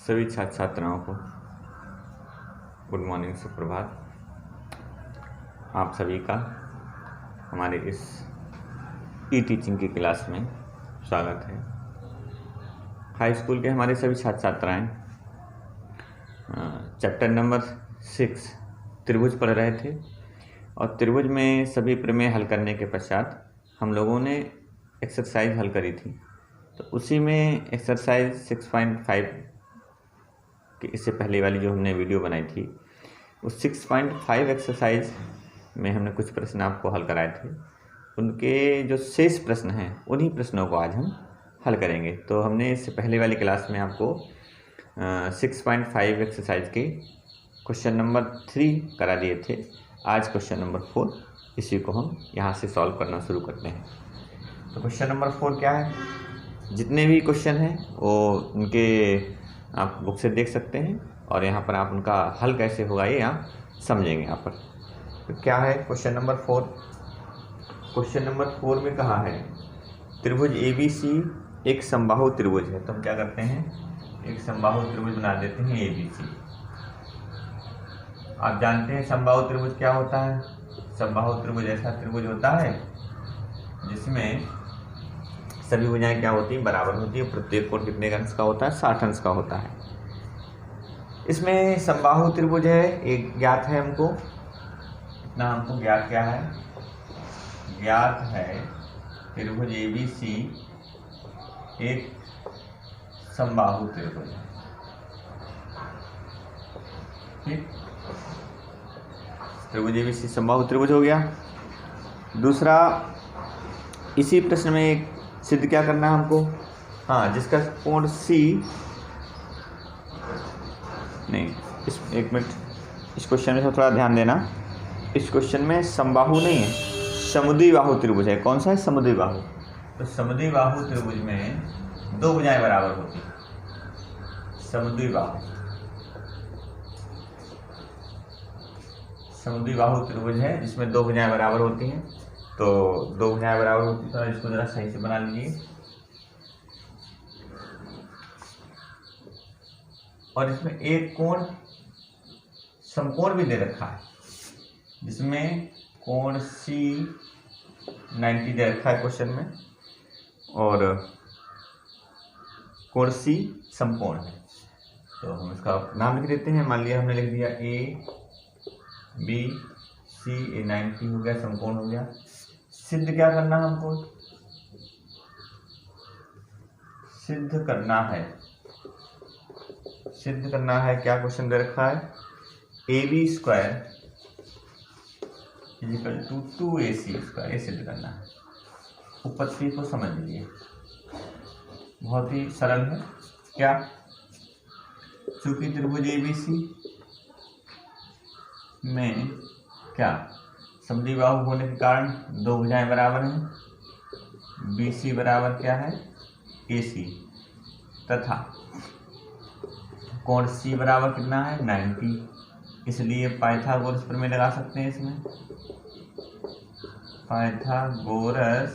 सभी छात्र छात्राओं को गुड मॉर्निंग, सुप्रभात। आप सभी का हमारे इस ई टीचिंग की क्लास में स्वागत है। हाई स्कूल के हमारे सभी छात्र छात्राएं चैप्टर नंबर 6 त्रिभुज पढ़ रहे थे और त्रिभुज में सभी प्रमेय हल करने के पश्चात हम लोगों ने एक्सरसाइज हल करी थी। तो उसी में एक्सरसाइज 6.5 कि इससे पहले वाली जो हमने वीडियो बनाई थी उस 6.5 एक्सरसाइज में हमने कुछ प्रश्न आपको हल कराए थे। उनके जो शेष प्रश्न हैं उन्हीं प्रश्नों को आज हम हल करेंगे। तो हमने इससे पहले वाली क्लास में आपको 6.5 एक्सरसाइज के क्वेश्चन नंबर 3 करा दिए थे। आज क्वेश्चन नंबर 4, इसी को हम यहाँ से सॉल्व करना शुरू करते हैं। तो क्वेश्चन नंबर 4 क्या है? जितने भी क्वेश्चन हैं वो उनके आप बुक से देख सकते हैं और यहाँ पर आप उनका हल कैसे होगा ये आप समझेंगे यहाँ पर। तो क्या है क्वेश्चन नंबर 4? क्वेश्चन नंबर 4 में कहा है त्रिभुज ABC एक समबाहु त्रिभुज है। तो हम क्या करते हैं, एक समबाहु त्रिभुज बना देते हैं ABC। आप जानते हैं समबाहु त्रिभुज क्या होता है? समबाहु त्रिभुज ऐसा त्रिभुज होता है जिसमें सभी भुजाएं क्या होती हैं, बराबर होती है। प्रत्येक कोण कितने अंश का होता है? 60 अंश का होता है। इसमें समबाहु त्रिभुज है, एक ज्ञात है हमको। इतना हमको ज्ञात क्या है? ज्ञात है त्रिभुज ABC एक समबाहु त्रिभुज है। ठीक, त्रिभुज ABC समबाहु त्रिभुज हो गया। दूसरा, इसी प्रश्न में एक सिद्ध क्या करना है हमको? हाँ, जिसका कोण C नहीं, एक मिनट, इस क्वेश्चन में थोड़ा ध्यान देना। इस क्वेश्चन में समबाहु नहीं है, समुद्विबाहु त्रिभुज है। कौन सा है? समुद्विबाहु। तो समुद्विबाहु त्रिभुज में दो भुजाएं बराबर होती हैं। समुद्विबाहु त्रिभुज है जिसमें दो भुजाएं बराबर होती हैं। तो दो भुजाएं बराबर होती है, तो इसको जरा सही से बना लीजिए। और इसमें एक कोण समकोण भी दे रखा है जिसमें कोण C 90 दे रखा है क्वेश्चन में और कोण C समकोण है। तो हम इसका नाम लिख देते हैं। मान लिया हमने लिख दिया ABC, A 90 हो गया, समकोण हो गया। सिद्ध क्या करना है हमको? सिद्ध करना है क्या क्वेश्चन दे रखा है? AB square equal to 2AC square, ये सिद्ध करना है। उपपत्ति को समझ लीजिए, बहुत ही सरल है। क्या? चूंकि त्रिभुज ABC में क्या समद्विबाहु होने के कारण दो भुजाएं बराबर हैं। BC बराबर क्या है? AC, तथा कोण C बराबर कितना है? 90। इसलिए पाइथागोरस प्रमेय लगा सकते हैं इसमें। पाइथागोरस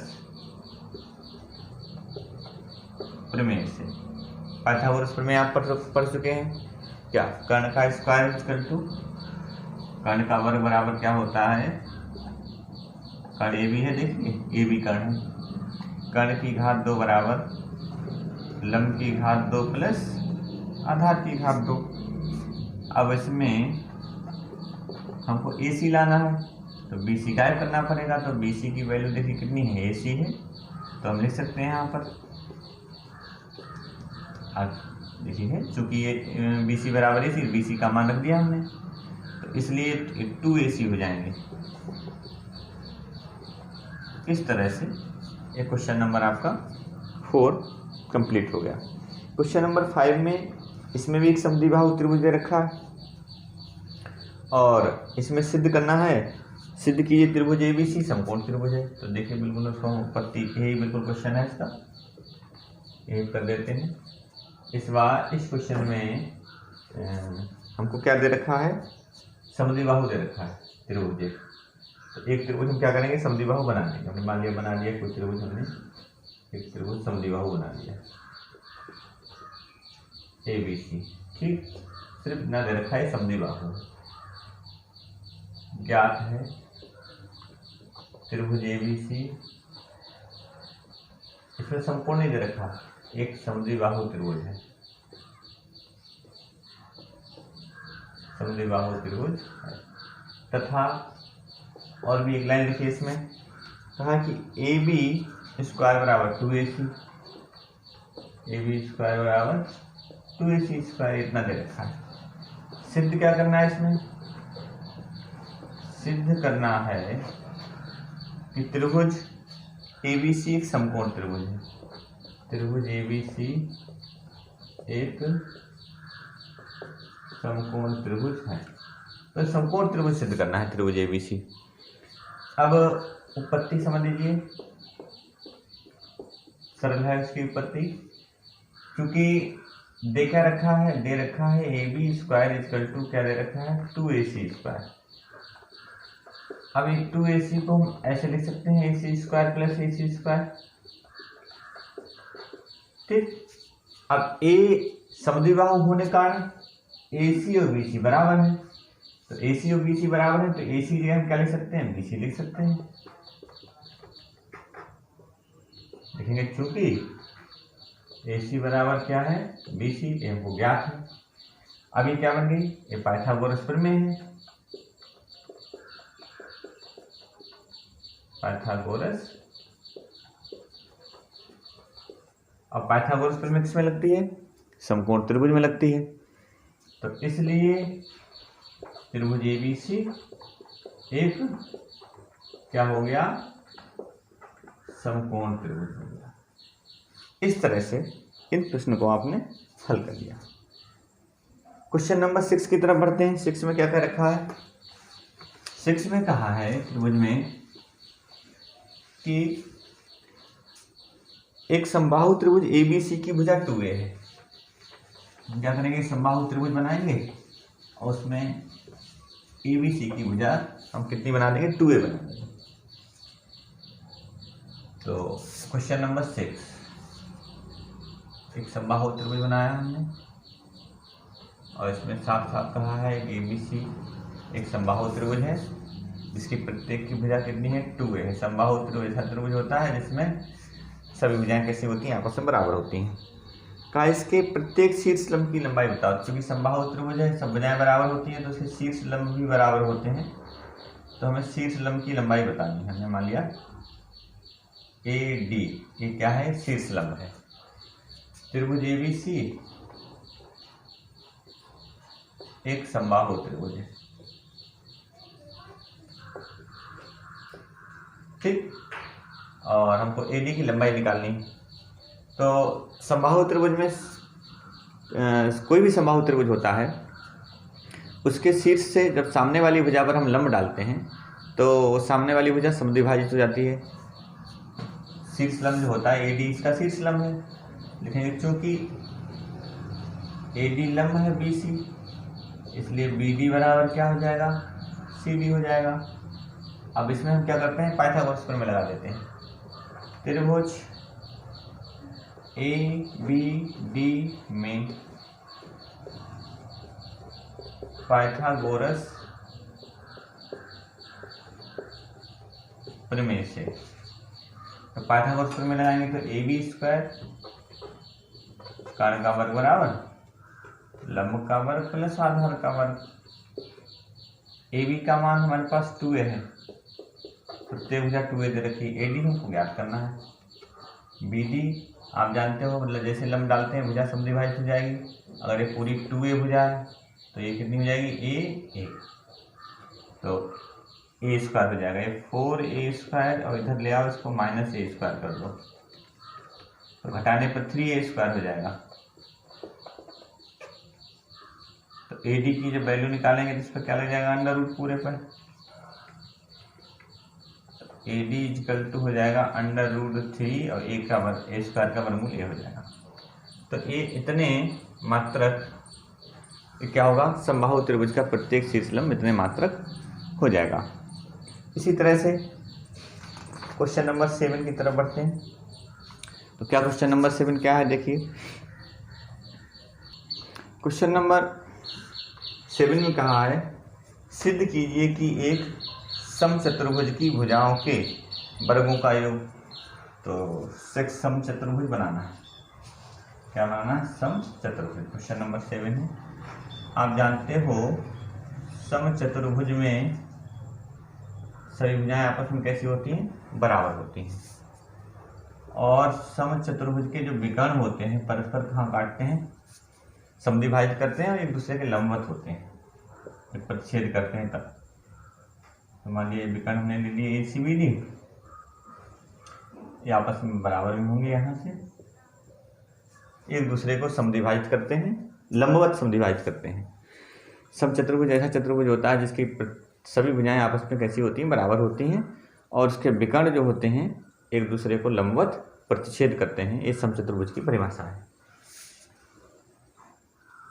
प्रमेय आप पढ़ चुके हैं। क्या? कर्ण का स्क्वायर इक्वल टू कर्ण का वर्ग बराबर क्या होता है? कर्ण AB है, देखिए AB कर्ण है। कर्ण की घात 2 बराबर लंब की घात 2 प्लस आधार की घात 2। अब इसमें हमको AC लाना है तो BC गायब करना पड़ेगा। तो BC की वैल्यू देखिए कितनी है? AC है। तो हम लिख सकते हैं यहाँ पर, देखिए चूंकि ये BC बराबर AC, BC का मान रख दिया हमने, तो इसलिए 2AC हो जाएंगे। इस तरह से ये क्वेश्चन नंबर आपका 4 कंप्लीट हो गया। क्वेश्चन नंबर 5 में इसमें भी एक समद्विबाहु त्रिभुज दे रखा है और इसमें सिद्ध करना है। सिद्ध कीजिए त्रिभुज ABC समकोण त्रिभुज है। तो देखिए बिल्कुल उसको उत्पत्ति, यही बिल्कुल क्वेश्चन है इसका, यही कर देते हैं। इस बार इस क्वेश्चन में हमको क्या दे रखा है? समद्विबाहु दे रखा है त्रिभुज एक। तो एक त्रिभुज हम क्या करेंगे? समद्विबाहु बना देंगे। हमने मान लिया बना दिया कोई त्रिभुज, हमने एक त्रिभुज समद्विबाहु बना दिया। ABC, ठीक। सिर्फ इतना दे रखा है समद्विबाहु ज्ञात है त्रिभुज ABC, इसमें समकोण नहीं दे रखा, एक समद्विबाहु त्रिभुज है, समद्विबाहु त्रिभुज है। तथा और भी एक लाइन लिखी इसमें, कहा कि AB स्क्वायर बराबर 2AC, AB स्क्वायर बराबर 2AC स्क्वायर, इतना दे रखा है। सिद्ध क्या करना है इसमें, सिद्ध करना है कि त्रिभुज ABC एक समकोण त्रिभुज है, त्रिभुज ABC एक समकोण त्रिभुज है। तो समकोण त्रिभुज सिद्ध करना है त्रिभुज ABC। अब उत्पत्ति समझ लीजिए, सरल है उसकी उत्पत्ति, क्योंकि दे रखा है AB स्क्वायर इक्वल टू क्या दे रखा है 2AC स्क्वायर। अब ये 2AC को हम ऐसे लिख सकते हैं AC square plus AC square, ठीक। अब A समद्विबाहु होने के कारण AC और BC बराबर है, तो AC और BC बराबर है, तो AC जगह हम क्या लिख सकते हैं, BC लिख सकते हैं। देखेंगे चूंकि AC बराबर क्या है BC, ये हमको ज्ञात है। अब ये क्या बन गई, ये पाइथागोरस प्रमेय है, पाइथागोरस। अब पाइथागोरस प्रमेय किसमें लगती है, समकोण त्रिभुज में लगती है। तो इसलिए त्रिभुज ABC एक क्या हो गया, समकोण त्रिभुज हो गया। इस तरह से इन प्रश्न को आपने हल कर लिया। क्वेश्चन नंबर 6 की तरफ बढ़ते हैं। 6 में क्या क्या रखा है, 6 में कहा है त्रिभुज में कि एक समबाहु त्रिभुज ABC की भुजा 2A है। हम क्या करेंगे, समबाहु त्रिभुज बनाएंगे और उसमें ABC की भुजा हम कितनी बना देंगे, 2A बना देंगे। तो क्वेश्चन नंबर 6, एक समबाहु त्रिभुज बनाया हमने और इसमें साथ साथ कहा है कि ABC एक समबाहु त्रिभुज है जिसकी प्रत्येक की भुजा कितनी है, 2A है। समबाहु त्रिभुज ऐसा त्रिभुज होता है जिसमें सभी भुजाएं कैसी होती हैं, आपस में बराबर होती हैं। कहा इसके प्रत्येक शीर्ष लंब की लंबाई बताओ। क्योंकि समबाहु त्रिभुज है, सब भुजाएं बराबर होती हैं, तो उसके शीर्ष लंब भी बराबर होते हैं। तो हमें शीर्ष लंब की लंबाई बतानी है। हमने मान लिया AD, ये क्या है, शीर्ष लंब है। त्रिभुज ABC एक समबाहु त्रिभुज है, ठीक। और हमको AD की लंबाई निकालनी है। तो समबाहु त्रिभुज में कोई भी समबाहु त्रिभुज होता है, उसके शीर्ष से जब सामने वाली भुजा पर हम लंब डालते हैं तो सामने वाली भुजा समद्विभाजित हो जाती है। शीर्ष लंब जो होता है AD इसका शीर्ष लंब है, लिखेंगे चूंकि AD लंब है BC, इसलिए BD बराबर क्या हो जाएगा, CD हो जाएगा। अब इसमें हम क्या करते हैं, पाइथागोरस प्रमेय लगा देते हैं। त्रिभुज ABD में पाइथागोरस प्रमेय से, तो पाइथागोरस प्रमेय लगाएंगे तो AB स्क्वायर कारण का वर्ग बराबर लंब का वर्ग प्लस आधार का वर्ग। AB का मान हमारे पास 2A है, प्रत्येक भुजा 2A दे रखी है। AD हमको ज्ञात करना है। BD आप जानते हो, मतलब जैसे लंब डालते हैं भुजा समद्विभाजित हो जाएगी। अगर ये पूरी 2A भुजा है तो ये कितनी हो जाएगी, A। तो A स्क्वायर हो जाएगा, ये 4A स्क्वायर, और इधर ले आओ इसको -A स्क्वायर कर दो, तो घटाने पर 3A स्क्वायर हो जाएगा। तो AD की जब वैल्यू निकालेंगे तो इस पर क्या लग जाएगा, अंडर रूट पूरे पर। AD इक्वल टू हो जाएगा √3 और A स्क्वायर का वर्गमूल A हो जाएगा। तो ये इतने मात्रक क्या होगा, समबाहु त्रिभुज का प्रत्येक शीर्ष लंब इतने मात्रक हो जाएगा। इसी तरह से क्वेश्चन नंबर 7 की तरफ बढ़ते हैं। तो क्या क्वेश्चन नंबर 7 क्या है, देखिए क्वेश्चन नंबर 7 में कहा है सिद्ध कीजिए कि एक समचतुर्भुज की भुजाओं के वर्गों का योग। तो समचतुर्भुज बनाना है, क्या बनाना है? समचतुर्भुज। क्वेश्चन नंबर 7 है। आप जानते हो समचतुर्भुज में सभी भुजाएं आपस में कैसी होती हैं? बराबर होती हैं। और समचतुर्भुज के जो विकर्ण होते हैं परस्पर कहाँ काटते हैं? समद्विभाजित करते हैं और एक दूसरे के लंबवत होते हैं, प्रतिच्छेद करते हैं तब। तो मान लीजिए विकर्ण हमने ले लिए ACBD, ये आपस में बराबर में होंगे, यहाँ से एक दूसरे को समद्विभाजित करते हैं, लंबवत समद्विभाजित करते हैं। समचतुर्भुज ऐसा चतुर्भुज होता है जिसकी सभी भुजाएं आपस में कैसी होती हैं? बराबर होती हैं और उसके विकर्ण जो होते हैं एक दूसरे को लंबवत प्रतिच्छेद करते हैं। ये समचतुर्भुज की परिभाषा है।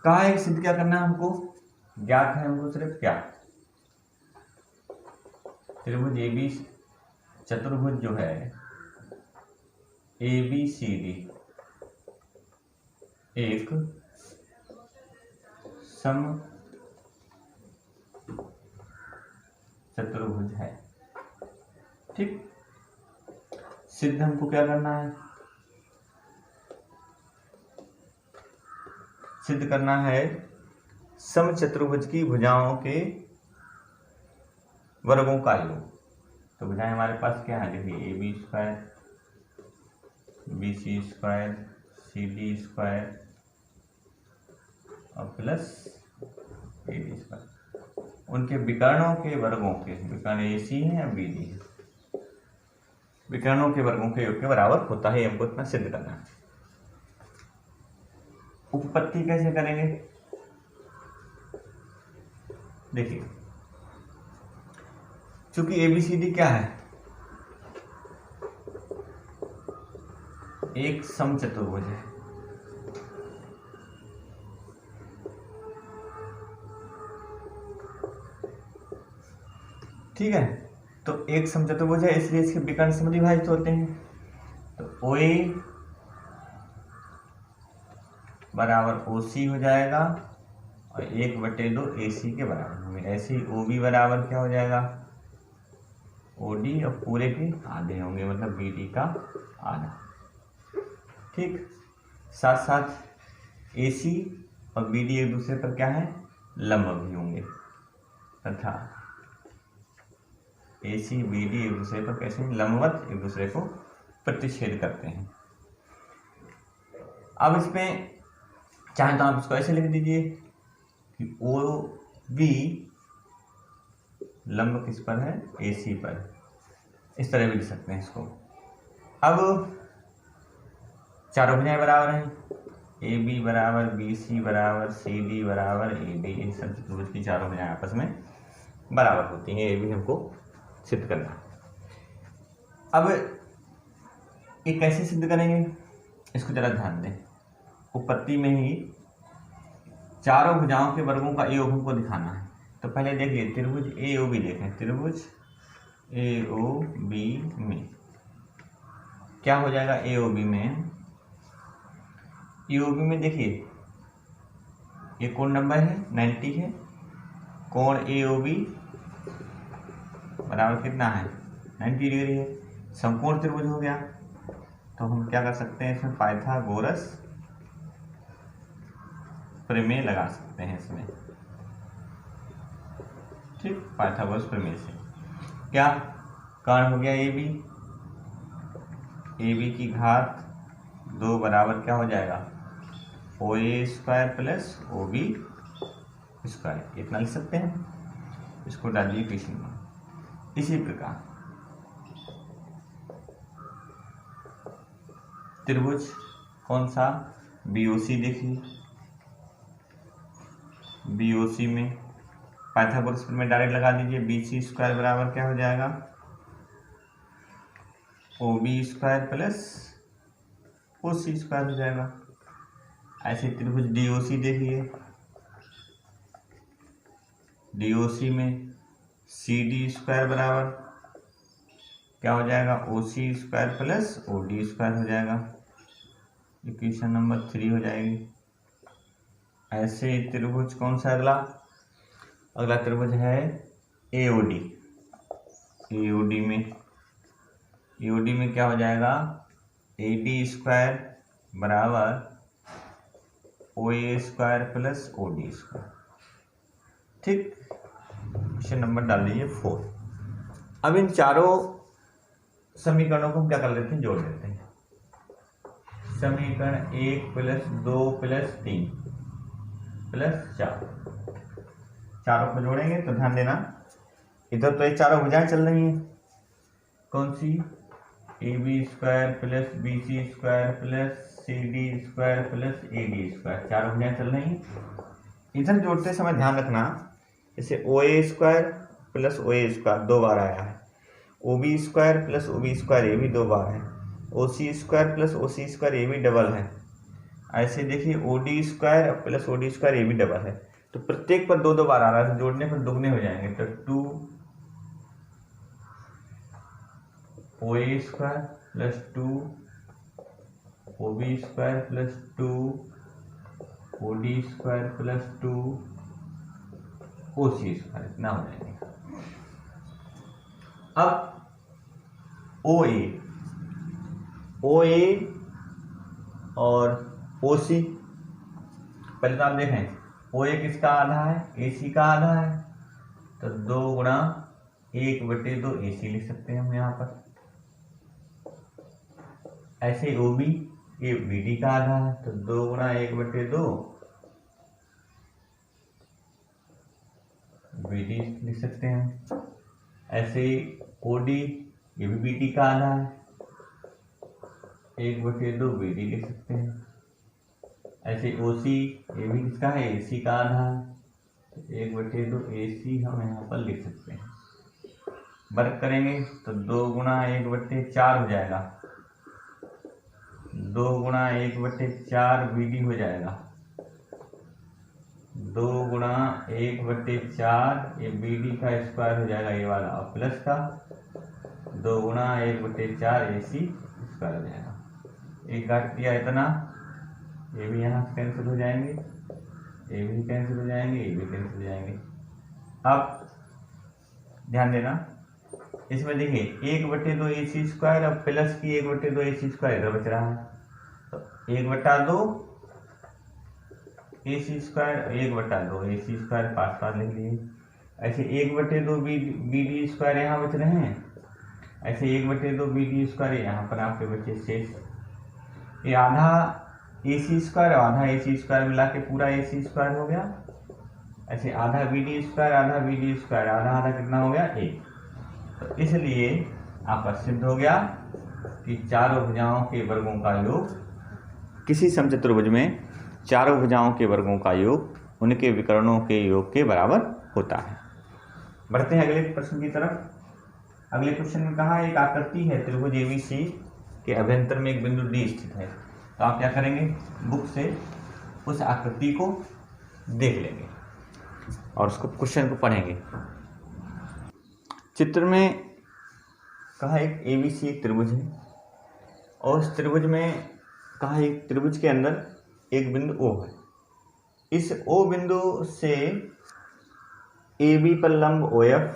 कहा है सिद्ध क्या करना है हमको? ज्ञात है हमको सिर्फ क्या? त्रिभुज AB चतुर्भुज जो है ABCD एक सम चतुर्भुज है। ठीक, सिद्ध हमको क्या करना है? सिद्ध करना है समचतुर्भुज की भुजाओं के वर्गों का योग। तो भुजाएं हमारे पास क्या है? देखिए AB² BC² CD² और प्लस AD²। उनके विकर्णों के वर्गों के, विकर्ण AC है और BD है, विकर्णों के वर्गों के योग के बराबर होता है। हमको इतना सिद्ध करना है। उपपत्ति कैसे करेंगे? देखिए, चूंकि ABCD क्या है? एक समचतुर्भुज है। ठीक है, तो एक समचतुर्भुज है इसलिए इसके विकर्ण समद्विभाजित होते हैं। तो OA बराबर OC हो जाएगा और 1/2 AC के बराबर होंगे। ऐसे ही OB बराबर क्या हो जाएगा? OD और पूरे के आधे होंगे, मतलब BD का आधा। ठीक, साथ साथ AC और BD एक दूसरे पर क्या है? लंब भी होंगे, तथा AC BD एक दूसरे पर कैसे लंबवत एक दूसरे को प्रतिच्छेद करते हैं। अब इसमें चाहे तो आप इसको ऐसे लिख दीजिए कि OB लंब किस पर है? AC पर। इस तरह भी लिख सकते हैं इसको। अब चारों भुजाएं बराबर हैं, AB बराबर BC बराबर CD बराबर AD। इन सब चतुर्भुज की चारों भुजाएं आपस में बराबर होती हैं। ये भी हमको सिद्ध करना है। अब ये कैसे सिद्ध करेंगे इसको जरा ध्यान दें। उपपत्ति में ही चारों भुजाओं के वर्गों का योग हमको दिखाना है। तो पहले देखिए त्रिभुज AOB देखें। त्रिभुज AOB में क्या हो जाएगा? AOB में देखिए ये कोण नंबर है 90 है। कोण AOB बराबर कितना है? 90 डिग्री है। समकोण त्रिभुज हो गया। तो हम क्या कर सकते हैं? इसमें पाइथागोरस प्रमेय लगा सकते हैं इसमें। ठीक, पाइथागोरस प्रमेय से क्या कर्ण हो गया? AB की घात 2 बराबर क्या हो जाएगा? OA² plus OB²। इतना लिख सकते हैं। इसको डालिए इक्वेशन में। इसी प्रकार त्रिभुज कौन सा? BOC देखिए। BOC में पाइथागोरस प्रमेय डायरेक्ट लगा दीजिए। BC² बराबर क्या हो जाएगा? OB² प्लस OC² हो जाएगा। ऐसे त्रिभुज DOC देखिए। DOC में CD² बराबर क्या हो जाएगा? OC² प्लस OD² हो जाएगा। इक्वेशन नंबर 3 हो जाएगी। ऐसे त्रिभुज कौन सा अगला? अगला त्रिभुज है एओडी। एओडी में क्या हो जाएगा? AD स्क्वायर बराबर OA square plus OD square. ठीक, क्वेश्चन नंबर डाल दीजिए 4। अब इन चारों समीकरणों को हम क्या कर लेते हैं? जोड़ देते हैं। समीकरण 1 प्लस 2 प्लस 3 प्लस 4, चारों को जोड़ेंगे तो ध्यान देना इधर तो ये चारों भुजाएं चल रही हैं। कौन सी? AB square plus BC square plus CD square plus AD square, चारों भुजाएं चल रही हैं। इधर जोड़ते समय ध्यान रखना, जैसे OA square plus OA square 2 बार आया है, OB square plus OB square ये भी 2 बार है, OC square plus OC square ये भी डबल है। ऐसे देखिए OD square plus OD square ये भी डबल है, तो प्रत्येक पर 2 बार आ रहा है, तो जोड़ने पर दुगने हो जाएंगे। तो 2 OA square plus 2 OB square plus 2 OD square plus 2 OC square, इतना हो जाएंगे। अब OA और OC, पहले तो आप देखें OA किसका आधा है? AC का आधा है, तो 2 गुणा 1/2 AC लिख सकते हैं हम यहाँ पर। ऐसे OB ये BD का आधा है, तो 2 गुणा 1/2 BD लिख सकते हैं। ऐसे OD ये भी BD का आधा है, 1/2 BD लिख सकते हैं। ऐसे OC ये भी किसका है? AC का आधा है, तो 1/2 AC हम यहाँ पर लिख सकते हैं। वर्ग करेंगे तो 2 गुणा 1/4 हो जाएगा, 2 गुणा 1/4 BD हो जाएगा, 2 गुणा 1/4 ये BD का स्क्वायर हो जाएगा ये वाला, और प्लस का 2 गुणा 1/4 AC स्क्वायर हो जाएगा। एक काट दिया इतना, ये भी यहाँ से कैंसिल हो जाएंगे, ये भी कैंसिल हो जाएंगे, ये भी कैंसिल हो जाएंगे। अब ध्यान देना, इसमें देखिए 1/2 AC स्क्वायर और प्लस की 1/2 AC स्क्वायर इधर बच रहा है, तो 1/2 AC स्क्वायर, 1/2 AC स्क्वायर पास लिख लिए। ऐसे 1/2 BD स्क्वायर यहाँ बच रहे हैं, ऐसे 1/2 BD स्क्वायर यहाँ पर आपके बचे शेष। ये आधा AC स्क्वायर और आधा AC स्क्वायर मिला के पूरा AC स्क्वायर हो गया। ऐसे आधा BD स्क्वायर आधा BD स्क्वायर, आधा आधा कितना हो गया? 1। तो इसलिए आपका सिद्ध हो गया कि चारों भुजाओं के वर्गों का योग, किसी समचतुर्भुज में चारों भुजाओं के वर्गों का योग उनके विकर्णों के योग के बराबर होता है। बढ़ते हैं अगले प्रश्न की तरफ। अगले क्वेश्चन में कहा एक आकृति है त्रिभुज ABC के अभ्यंतर में एक बिंदु D स्थित है, तो आप क्या करेंगे? बुक से उस आकृति को देख लेंगे और उसको क्वेश्चन को पढ़ेंगे। चित्र में कहा एक ABC एक त्रिभुज है, और उस त्रिभुज में कहा एक त्रिभुज के अंदर एक बिंदु O है। इस O बिंदु से AB पर लंब OF,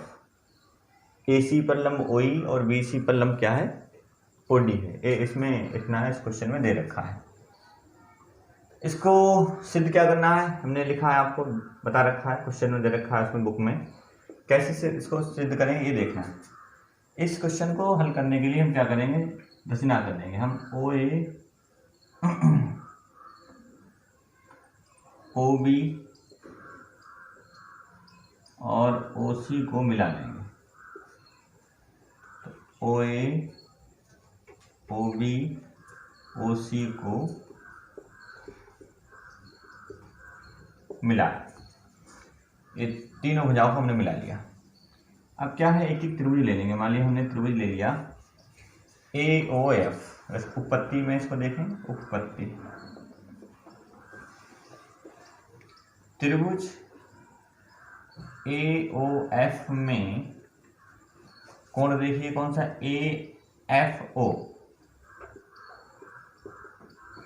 AC पर लंब OE और BC पर लंब क्या है? OD है। इसमें इतना है, इस क्वेश्चन में दे रखा है। इसको सिद्ध क्या करना है हमने लिखा है, आपको बता रखा है, क्वेश्चन में दे रखा है उसमें बुक में। कैसे से इसको सिद्ध करेंगे ये देखना है। इस क्वेश्चन को हल करने के लिए हम क्या करेंगे? दक्षिणा कर देंगे। हम OA OB और OC को मिला लेंगे। तो OA OB OC को मिला, ये तीनों भुजाओं को हमने मिला लिया। अब क्या है, एक एक त्रिभुज ले लेंगे। मान लिया हमने त्रिभुज ले लिया AOF, उपपत्ति में इसको देखें, उपपत्ति त्रिभुज AOF में कोण देखिए कौन सा? AFO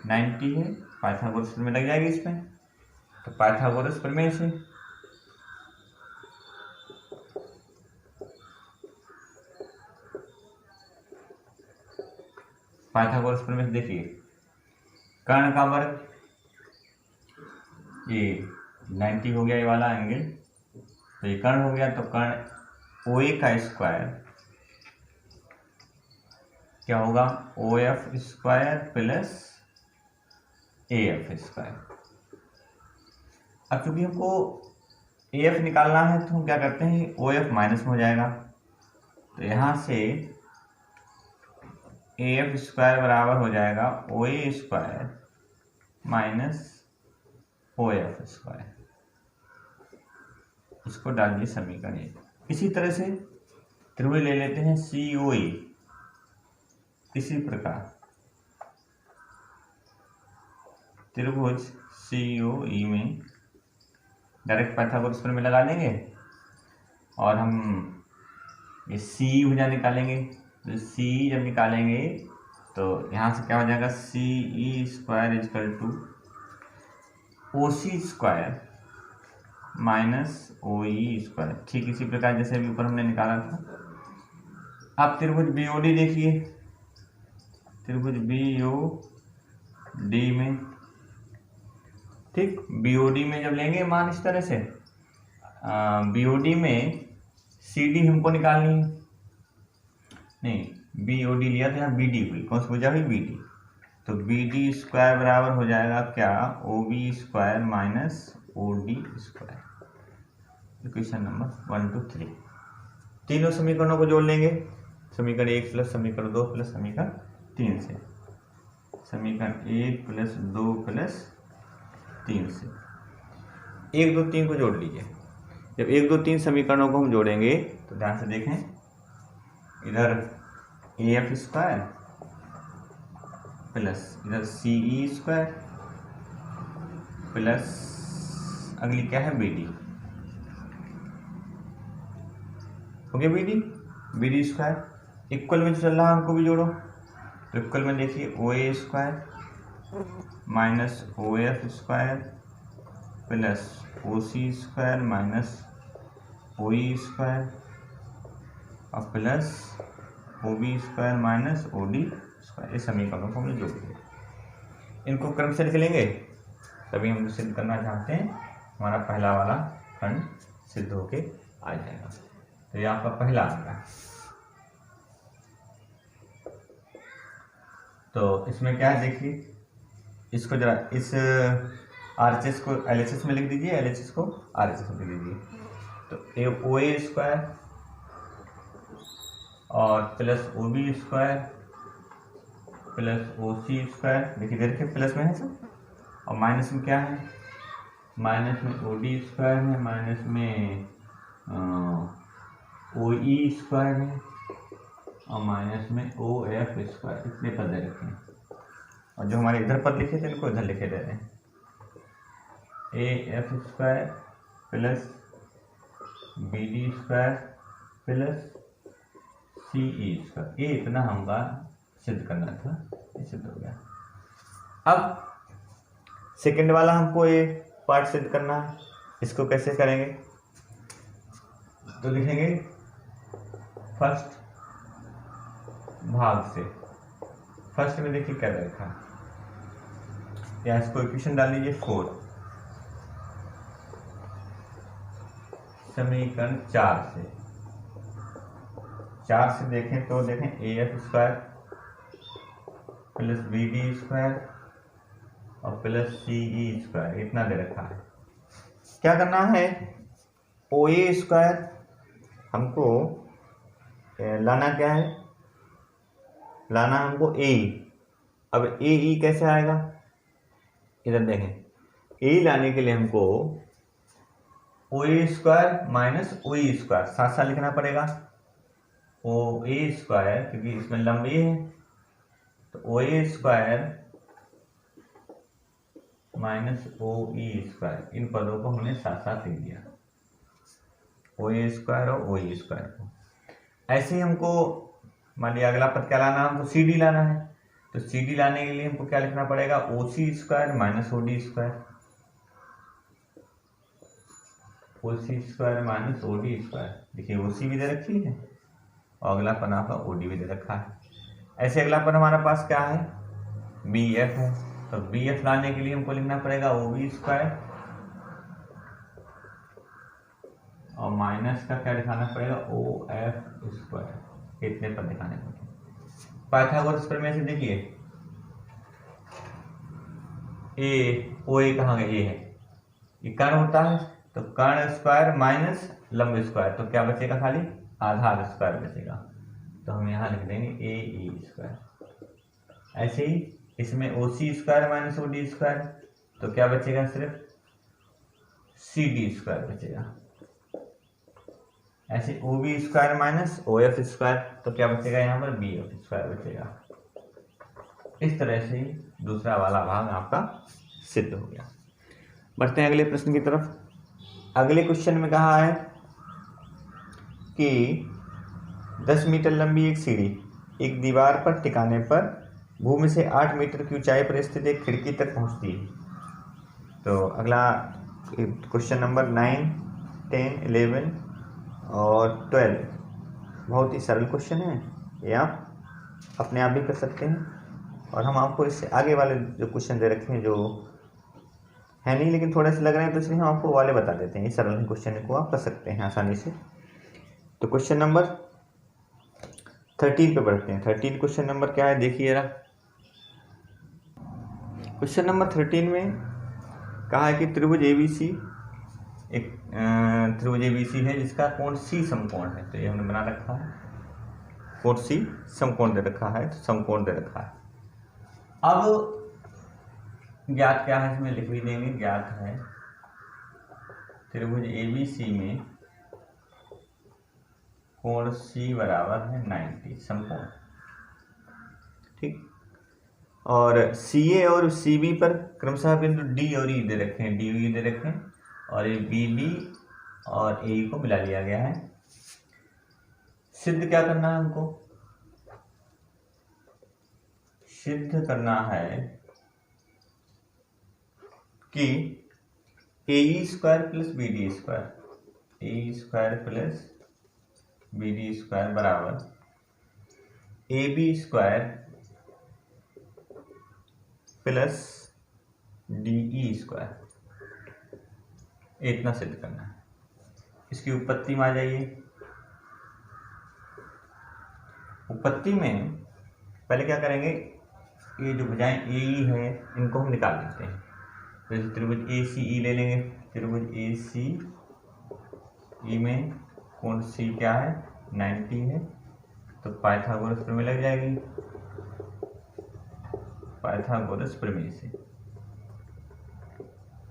90 है, पाइथागोरस में लग जाएगी इसमें। तो पाइथागोरस प्रमेय से देखिए कर्ण का वर्ग ये 90 हो गया, ये वाला एंगल, तो ये कर्ण हो गया, तो कर्ण ओ ए का स्क्वायर क्या होगा, O F square plus A F square. अब चूंकि हमको ए एफ निकालना है तो हम क्या करते हैं, ओ एफ माइनस में हो जाएगा, तो यहाँ से ए एफ स्क्वायर बराबर हो जाएगा O A square minus O F square. इसको डाल दिए समीकरण एक। इसी तरह से त्रिभुज ले लेते हैं सी ओ ई। इसी प्रकार त्रिभुज सी ओ ई में डायरेक्ट पाइथागोरस प्रमेय लगा लेंगे और हम ये सी भुजा निकालेंगे। तो सी जब निकालेंगे तो यहाँ से क्या हो जाएगा, सी E square is equal two O C square minus O E square. ठीक इसी प्रकार जैसे अभी ऊपर हमने निकाला था। अब त्रिभुज बी ओ डी देखिए, त्रिभुज बी ओ डी में, ठीक, बी ओ डी में जब लेंगे मान इस तरह से, बी ओ डी में सी डी हमको निकालनी है, नहीं बी ओ डी लिया तो यहाँ बी डी हुई, कौन सी भुजा हुई, बी डी। तो बी डी स्क्वायर बराबर हो जाएगा क्या, O B square minus O D square. Equation number 1 2 3। तीनों समीकरणों को जोड़ लेंगे, समीकरण 1 प्लस समीकरण 2 प्लस समीकरण 3 से, समीकरण 1 प्लस 2 प्लस 3 से 1 2 3 को जोड़ लीजिए। जब 1 2 3 समीकरणों को हम जोड़ेंगे तो ध्यान से देखें, इधर ए एफ स्क्वायर प्लस इधर सी ई स्क्वायर प्लस अगली क्या है, बी डी, हो गया बी डी स्क्वायर। इक्वल में जो चल रहा है हमको भी जोड़ो, तो इक्वल में देखिए O A square minus O F square plus O C square minus O E square और plus O B square minus O D square. इस समीकरणों को हम जोड़ देंगे, इनको क्रम से लिख लेंगे, तभी हम सिद्ध करना चाहते हैं, हमारा पहला वाला खंड सिद्ध होके आ जाएगा। तो ये आपका पहला आ गया। तो इसमें क्या है देखिए, इसको जरा इस RHS को LHS में लिख दीजिए, LHS को RHS में लिख दीजिए। तो ओ ए स्क्वायर और plus O B square plus O C square, देखिए प्लस में है सब, और माइनस में क्या है, माइनस में ओ डी स्क्वायर है, माइनस में ओ ई स्क्वायर है और माइनस में ओ एफ स्क्वायर। इतने पद दे रखे हैं, और जो हमारे इधर पद लिखे थे इनको इधर लिखे दे रहे हैं, A F square plus B D square plus C E square. ये इतना हमका सिद्ध करना था, ये सिद्ध हो गया। अब सेकंड वाला हमको ये पार्ट सिद्ध करना है, इसको कैसे करेंगे, तो लिखेंगे फर्स्ट भाग से। फर्स्ट में देखिए क्या रखा, या इसको इक्वेशन डाल लीजिए 4, समीकरण 4 से। 4 से देखें तो देखें A F square plus B D square और प्लस सी ई स्क्वायर, इतना दे रखा है। क्या करना है, ओ ए स्क्वायर हमको लाना क्या है, लाना हमको ए। अब ए ई कैसे आएगा, इधर देखें, ए लाने के लिए हमको ओ A square minus O E square साथ साथ लिखना पड़ेगा। ओ ए स्क्वायर, क्योंकि इसमें लंब ए है, तो O A square minus O E square, इन पदों को हमने साथ साथ लिख दिया, ओ ए स्क्वायर और ओ ई स्क्वायर को। ऐसे ही हमको मान लिया अगला पद क्या लाना, हमको सी डी लाना है, तो सी डी लाने के लिए हमको क्या लिखना पड़ेगा, O C square minus O D square. O C square minus O D square. देखिए ओ सी भी दे रखी है और अगला पन आपका ओ डी भी दे रखा है। ऐसे अगला पन हमारे पास क्या है, बी एफ है। तो बी एफ लाने के लिए हमको लिखना पड़ेगा ओ बी स्क्वायर और माइनस का क्या दिखाना पड़ेगा, ओ एफ स्क्वायर। इतने पर दिखाने पड़ेंगे। पाइथागोरस प्रमेय से देखिए ए ओ ए कहाँ गया, ये है, ये कर्ण होता है तो कर्ण स्क्वायर माइनस लंब स्क्वायर, तो क्या बचेगा, खाली आधार स्क्वायर बचेगा। तो हम यहाँ लिख देंगे ए ई स्क्वायर। ऐसे ही इसमें O C square minus O D square, तो क्या बचेगा, सिर्फ सी डी स्क्वायर बचेगा। ऐसे O B square minus O F square, तो क्या बचेगा यहाँ पर, बी एफ स्क्वायर बचेगा। इस तरह से ही दूसरा वाला भाग आपका सिद्ध हो गया। बढ़ते हैं अगले प्रश्न की तरफ। अगले क्वेश्चन में कहा है कि 10 मीटर लंबी एक सीढ़ी एक दीवार पर टिकाने पर भूमि से 8 मीटर की ऊंचाई पर स्थित एक खिड़की तक पहुंचती है। तो अगला क्वेश्चन नंबर 9, 10, 11 और 12 बहुत ही सरल क्वेश्चन है, ये आप अपने आप भी कर सकते हैं। और हम आपको इससे आगे वाले जो क्वेश्चन दे रखे हैं जो है नहीं लेकिन थोड़े से लग रहे हैं, तो इसलिए हम आपको वाले बता देते हैं। ये सरल क्वेश्चन को आप कर सकते हैं आसानी से। तो क्वेश्चन नंबर 13 पे बढ़ते हैं। 13 क्वेश्चन नंबर क्या है देखिए जरा। क्वेश्चन नंबर 13 में कहा है कि त्रिभुज एबीसी एक त्रिभुज एबीसी है जिसका कोण सी समकोण है। तो ये हमने बना रखा है, कोण सी समकोण दे रखा है, तो समकोण दे रखा है। अब ज्ञात क्या है, इसमें लिख भी देंगे। ज्ञात है त्रिभुज एबीसी में कोण सी बराबर है 90 समकोण, ठीक। और सी ए और सी बी पर क्रमशः बिंदु डी और ई दे रखे हैं, डी ई दे रखे हैं, और ये बी डी और ए को मिला लिया गया है। सिद्ध क्या करना है हमको, सिद्ध करना है कि A square plus B D square, A square plus B D square बराबर A B square plus D E square, इतना सिद्ध करना है। इसकी उत्पत्ति में आ जाइए। उत्पत्ति में पहले क्या करेंगे, ये जो भुजाएं ए ई है इनको हम निकाल लेते हैं। तो जैसे त्रिभुज ए सी ई ले लेंगे। त्रिभुज ए सी ई में कोण सी क्या है, 90 है। तो पाइथागोरस प्रमेय लग जाएगी। पाइथागोरस प्रमेय से,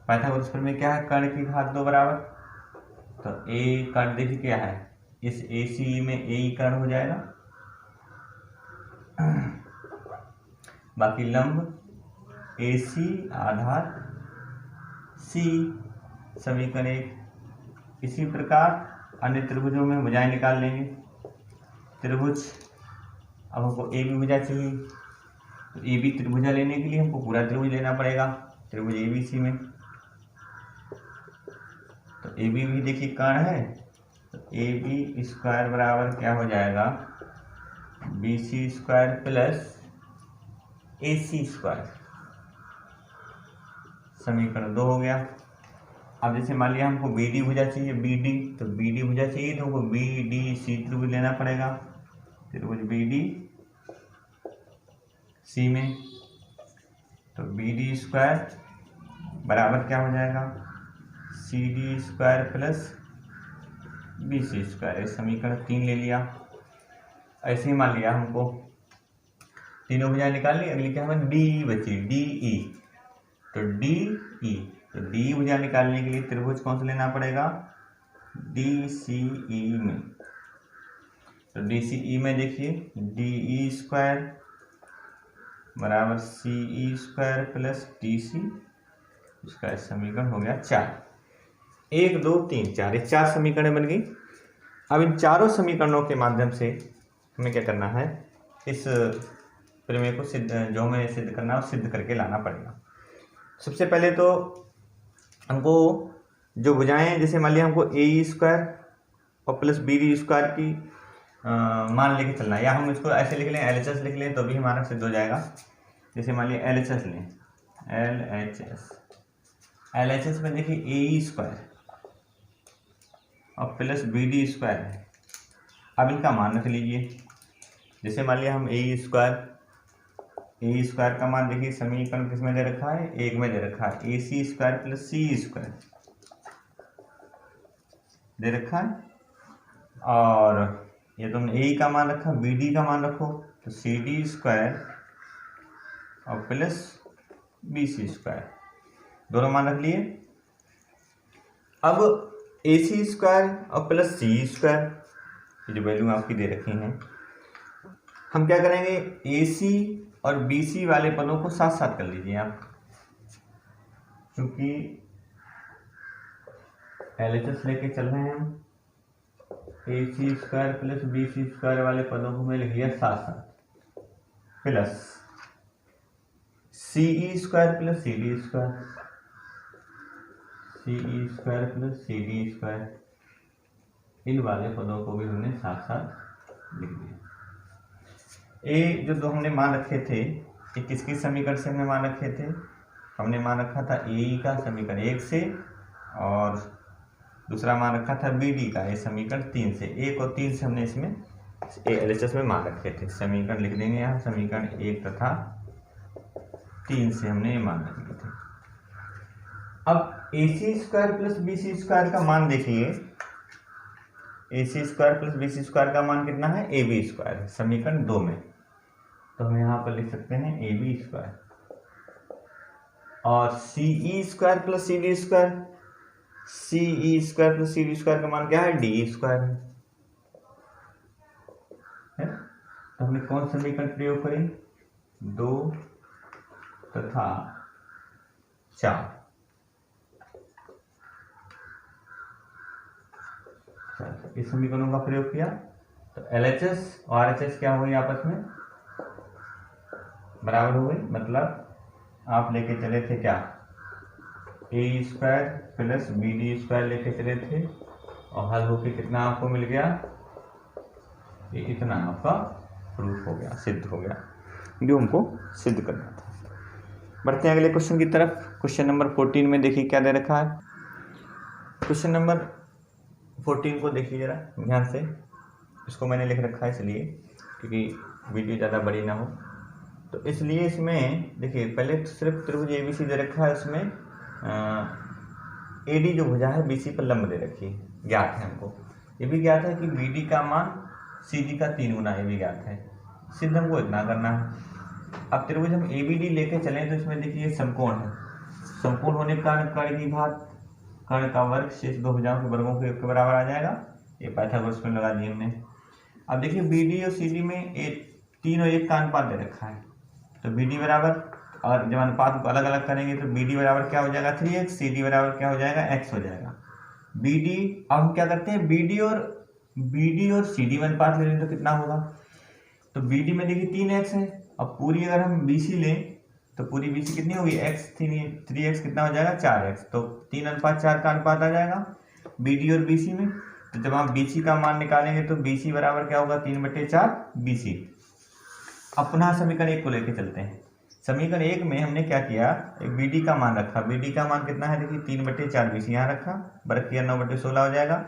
पाइथागोरस प्रमेय क्या है, कर्ण की घात 2 बराबर। तो ए कर्ण देखिए क्या है, इस ए सी में ए ई कर्ण हो जाएगा, बाकी लंब ए सी आधार सी, समीकरण 1। इसी प्रकार अन्य त्रिभुजों में भुजाएं निकाल लेंगे। त्रिभुज, अब हमको ए बी भुजा चाहिए, तो ए बी त्रिभुजा लेने के लिए हमको पूरा त्रिभुज लेना पड़ेगा त्रिभुज ए बी सी में। तो ए बी भी देखिए कर्ण है, तो ए बी स्क्वायर बराबर क्या हो जाएगा, बी सी स्क्वायर प्लस ए सी स्क्वायर, समीकरण 2 हो गया। अब जैसे मान लिया हमको बी डी भुजा चाहिए, बी डी, तो बी डी भुजा चाहिए तो हमको बी डी सी त्रिभुज लेना पड़ेगा। त्रिभुज बी डी सी में, तो बी डी स्क्वायर बराबर क्या हो जाएगा, C D square plus B C square, समीकरण 3 ले लिया। ऐसे ही मान लिया हमको तीनों भुजाएं निकाल ली, अगली क्या हमें डी बची, डी ई। तो डी ई, तो डी भुजा निकालने के लिए त्रिभुज कौन सा लेना पड़ेगा, डी सी ई में। तो डी सी ई में देखिए डी ई स्क्वायर बराबर C E square plus D C square, समीकरण हो गया 4। 1 2 3 4, ये 4 समीकरण बन गई। अब इन चारों समीकरणों के माध्यम से हमें क्या करना है, इस प्रमेय को सिद्ध, जो हमें सिद्ध करना है वो सिद्ध करके लाना पड़ेगा। सबसे पहले तो हमको जो भुजाएं हैं, जैसे मान लिया हमको ए स्क्वायर और प्लस बी डी स्क्वायर की मान लेके चलना है, या हम इसको ऐसे लिख लें, LHS लिख लें तो भी हमारा सिद्ध हो जाएगा। जैसे मान लिया LHS लें, LHS में देखिए ए स्क्वायर और प्लस बी डी स्क्वायर है। अब इनका मान रख लीजिए। जैसे मान लिया हम ए स्क्वायर का मान देखिए समीकरण किस में दे रखा है, एक में दे रखा है, AC स्क्वायर प्लस सी स्क्वायर दे रखा है। और ये तुमने ए का मान रखा, BD का मान रखो तो CD स्क्वायर और प्लस BC स्क्वायर, दोनों मान रख लिए। अब AC स्क्वायर और प्लस C स्क्वायर जो वैल्यू आपकी दे रखी हैं, हम क्या करेंगे, AC और BC वाले पदों को साथ साथ कर लीजिए आप, क्योंकि LHS लेके चल रहे हैं हम। AC square plus BC square वाले पदों को मैं लिख लिया साथ साथ, plus CE square plus CD square, CE square plus CD square, इन वाले पदों को भी हमने साथ साथ लिख दिया। ए जो दो हमने मान रखे थे, ये किसकी समीकरण से हमने मान रखे थे, हमने मान रखा था ए का समीकरण 1 से, और दूसरा मान रखा था BD का ये समीकरण 3 से। 1 और 3 से हमने इसमें LHS में मान रखे थे। समीकरण लिख देंगे यहाँ, समीकरण 1 तथा 3 से हमने ये मान रखे थे। अब AC square plus BC square का मान देखिए, AC square plus BC square का मान कितना है, AB स्क्वायर, समीकरण 2 में। तो हम यहाँ पर लिख सकते हैं AB स्क्वायर, और CE square plus CD square, CE square plus CD square का मान क्या है, D स्क्वायर है। तो हमने कौन समीकरण प्रयोग करी, 2 तथा 4, इस समीकरणों का प्रयोग किया। तो LHS और RHS क्या हो गई, आपस में बराबर हो गई। मतलब आप लेके चले थे क्या, ए स्क्वायर प्लस BD स्क्वायर लेके चले थे, और हल होके कितना आपको मिल गया, ये इतना आपका प्रूफ हो गया, सिद्ध हो गया, जो हमको सिद्ध करना था। बढ़ते हैं अगले क्वेश्चन की तरफ। क्वेश्चन नंबर 14 में देखिए क्या दे रखा है। क्वेश्चन नंबर 14 को देखिए जरा ध्यान से, इसको मैंने लिख रखा है इसलिए क्योंकि वीडियो ज़्यादा बड़ी ना हो, तो इसलिए इसमें देखिए पहले तो सिर्फ त्रिभुज ABC दे रखा है, उसमें AD जो भुजा है BC पर लंब दे रखी है, ज्ञात है हमको। ये भी ज्ञात है कि BD का मान CD का 3 गुना, ये भी ज्ञात है। सिद्ध हमको इतना करना है। अब त्रिभुज हम ABD लेके चलें तो इसमें देखिए समकोण है, समकोण होने के कारण कर्ण की घात, कर्ण का वर्ग शेष दो भुजाओं के वर्गों के बराबर आ जाएगा। ये पाइथागोरस में लगा दिए हमने। अब देखिए BD और CD में 3 और 1 का अनुपात दे रखा है, तो BD बराबर, और जब अनुपात को अलग अलग करेंगे तो BD बराबर क्या हो जाएगा 3x, CD बराबर क्या हो जाएगा x हो जाएगा। BD, अब हम क्या करते हैं, BD और CD में अनुपात ले लें तो कितना होगा, तो BD में देखिए 3x है, अब पूरी अगर हम BC लें तो पूरी BC कितनी होगी, x 3x कितना हो जाएगा 4x, तो 3:4 का अनुपात आ जाएगा BD और BC में। तो जब हम BC का मान निकालेंगे तो BC बराबर क्या होगा, 3/4 BC। अब पुनः समीकरण 1 को लेके चलते हैं। समीकरण 1 में हमने क्या किया, एक BD का मान रखा, BD का मान कितना है देखिए 3/4 BC यहाँ रखा, वर्ग किया 9/16 हो जाएगा।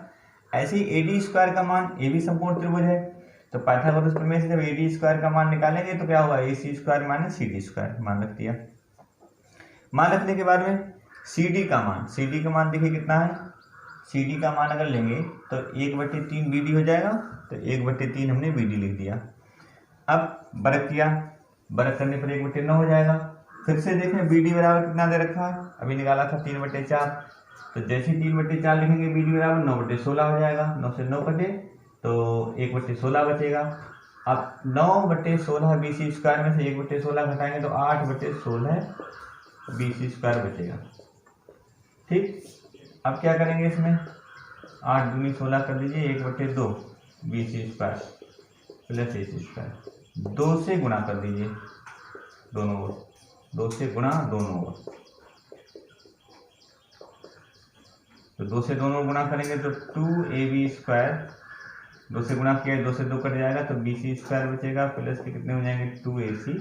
ऐसे ही AD स्क्वायर का मान, ये भी समकोण त्रिभुज है, तो पाइथागोरस प्रमेय से जब AD स्क्वायर का मान निकालेंगे तो क्या होगा, AC square minus CD square, मान रख दिया। मान रखने के बाद में CD का मान देखिए कितना है, CD का मान अगर लेंगे तो 1/3 BD हो जाएगा, तो 1/3 हमने BD लिख दिया। अब वर्ग किया, वर्ग करने पर 1/9 हो जाएगा। फिर से देखें BD बराबर कितना दे रखा है, अभी निकाला था 3/4, तो जैसे 3/4 लिखेंगे BD बराबर 9/16 हो जाएगा, 9 से 9 कटे तो 1/16 बचेगा। अब 9/16 BC स्क्वायर में से 1/16 घटाएंगे तो 8/16 BC स्क्वायर बचेगा। ठीक, अब क्या करेंगे, इसमें 8 दूनी 16 कर दीजिए, 1/2 BC square plus AC square, 2 से गुणा कर दीजिए दोनों ओर, 2 से गुणा दोनों ओर, तो 2 से दोनों गुणा करेंगे तो 2ab², 2 से गुणा किया 2 से 2 कट जाएगा तो bc² बचेगा, प्लस के कितने हो जाएंगे 2ac²।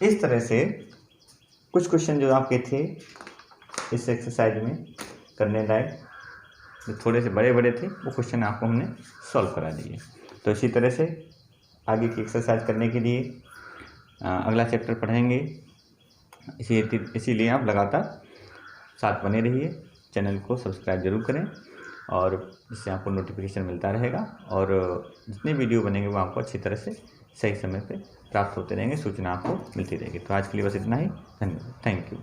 इस तरह से कुछ क्वेश्चन जो आपके थे इस एक्सरसाइज में करने लायक, जो थोड़े से बड़े बड़े थे वो क्वेश्चन आपको हमने सॉल्व करा दिए। तो इसी तरह से आगे की एक्सरसाइज करने के लिए अगला चैप्टर पढ़ेंगे, इसीलिए आप लगातार साथ बने रहिए। चैनल को सब्सक्राइब जरूर करें और इससे आपको नोटिफिकेशन मिलता रहेगा, और जितने वीडियो बनेंगे वो आपको अच्छी तरह से सही समय पे प्राप्त होते रहेंगे, सूचना आपको मिलती रहेगी। तो आज के लिए बस इतना ही, धन्यवाद, थैंक यू।